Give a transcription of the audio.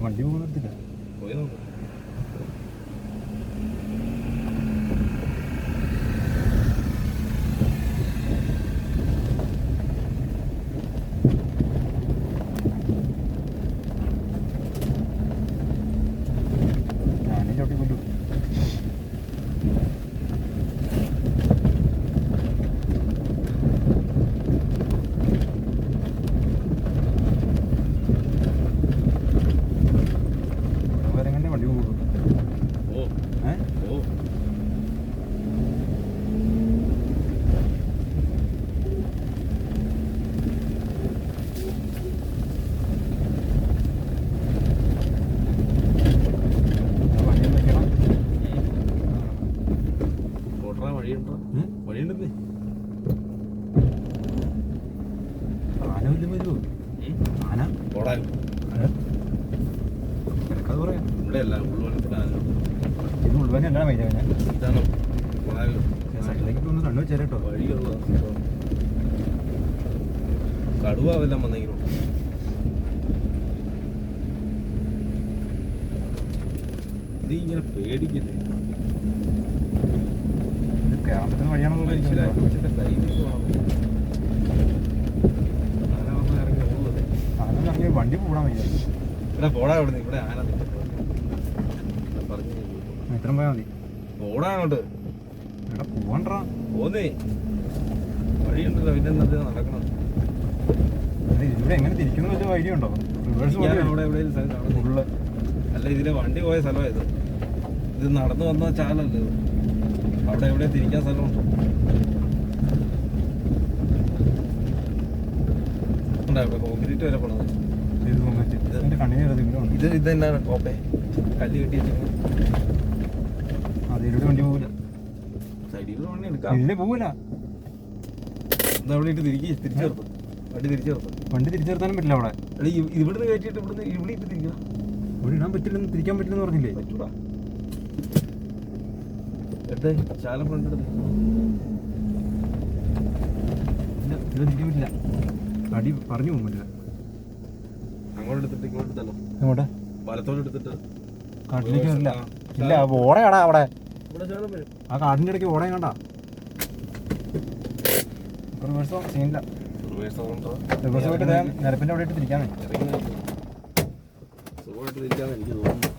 വണ്ടി പോകുന്നില്ല പോയി നോക്കാം. ഞാനും ചോട്ടി കൊല്ലു. വണ്ടി പോകും. ഓ ഓ വഴിയുണ്ടോ? വഴിയുണ്ടെന്നേ. ആന വല്ലതും വരുമോ? ആന ഓടാൻ നിനക്കത് പറയാം. ഇവിടെ അല്ല ഉൾവനത്തിലാണ്. ഇത് മുഴുവൻ എന്താണ് വൈദ്യവനെ ഇതാണ് ഓടാകലും. സൈഡിലേക്ക് ഒന്ന് കണ്ണു വെച്ചാൽ കേട്ടോ. വഴിയുള്ള കടുവാവെല്ലാം വന്നെങ്കിലും ഇത് ഇങ്ങനെ പേടിക്കില്ലേ? ഇത് കേരളത്തിന് വഴിയാണെന്ന് മനസ്സിലാക്കി വെച്ചിട്ട് ധൈര്യം ആന വന്ന് ഇറങ്ങി ഓടുന്നത്. ആന ഇറങ്ങി വണ്ടി പോടാൻ വയ്യ. ഇവിടെ പോടാ ഇവിടെ നിന്ന്. ഇവിടെ ആന പറഞ്ഞു ഇത്രയും പോയാൽ മതി. ഓടാനോട്ട് ഇവിടെ പോകണ്ടാ. പോന്നേ വഴിയുണ്ടല്ലോ. പിന്നെ എന്നത് നടക്കണം. ഇവിടെ എങ്ങനെ തിരിക്കുന്ന വെച്ചാൽ ഐഡിയ ഉണ്ടോ? റിവേഴ്സ് അവിടെ എവിടെയും സ്ഥലം കാണുന്നു. ഫുള്ള് അല്ല ഇതിലെ വണ്ടി പോയ സ്ഥലമായത്. ഇത് നടന്നു വന്ന ചാലല്ലേ ഇത്. അവിടെ എവിടെ തിരിക്കാൻ സ്ഥലമുണ്ടോ? ഉണ്ടാവും കോൺക്രീറ്റ് വരെ പോണത്. ഇതിന്റെ കണ്ണിന് ഇത് തന്നെയാണ് കോപ്പേ കല്ല് കെട്ടി വെച്ചിരിക്കുന്നത്. അതിലൂടെ വണ്ടി പോകില്ല. സൈഡിൽ വണ്ടി എടുക്കാം. ഇതിലെ പോകില്ല. എന്താ അവിടെ ഇട്ട് തിരിച്ചു ചേർത്ത് വണ്ടി തിരിച്ചു ചേർത്ത്. വണ്ടി തിരിച്ചു നിർത്താനും പറ്റില്ല അവിടെ. ഇവിടുന്ന് കയറ്റിയിട്ട് ഇവിടെ ഇട്ട് തിരിക്കുക. ഇവിടെ ഇടാൻ പറ്റില്ലെന്ന്, തിരിക്കാൻ പറ്റില്ലെന്ന് പറഞ്ഞില്ലേ? പറ്റൂടാ. എടുത്തേ ശാലം ഫ്രണ്ട് എടുത്ത്. ഇല്ല, ഇത് തിരിക്കാൻ പറ്റില്ല. അടി പറഞ്ഞു പോകും പറ്റില്ല. അങ്ങോട്ട് എടുത്തിട്ട് ഇങ്ങോട്ട് എടുത്തല്ലോ. അങ്ങോട്ടെ വലത്തോട്ട് എടുത്തിട്ട് കാട്ടിലേക്ക് വരില്ല. ഇല്ല, ഓടയാടാ അവിടെ. ഇവിടെ ശാലം വരും. ആ കാടിന്റെ ഇടയ്ക്ക് ഓടയും കണ്ട. റിവേഴ്സോ സീനില്ല. റിവേഴ്സ് പോയിട്ട് നിരപ്പിന്റെ അവിടെ ഇട്ട് തിരിക്കാനേ. സുഖമായിട്ട് തിരിക്കാന്ന് എനിക്ക് തോന്നുന്നു.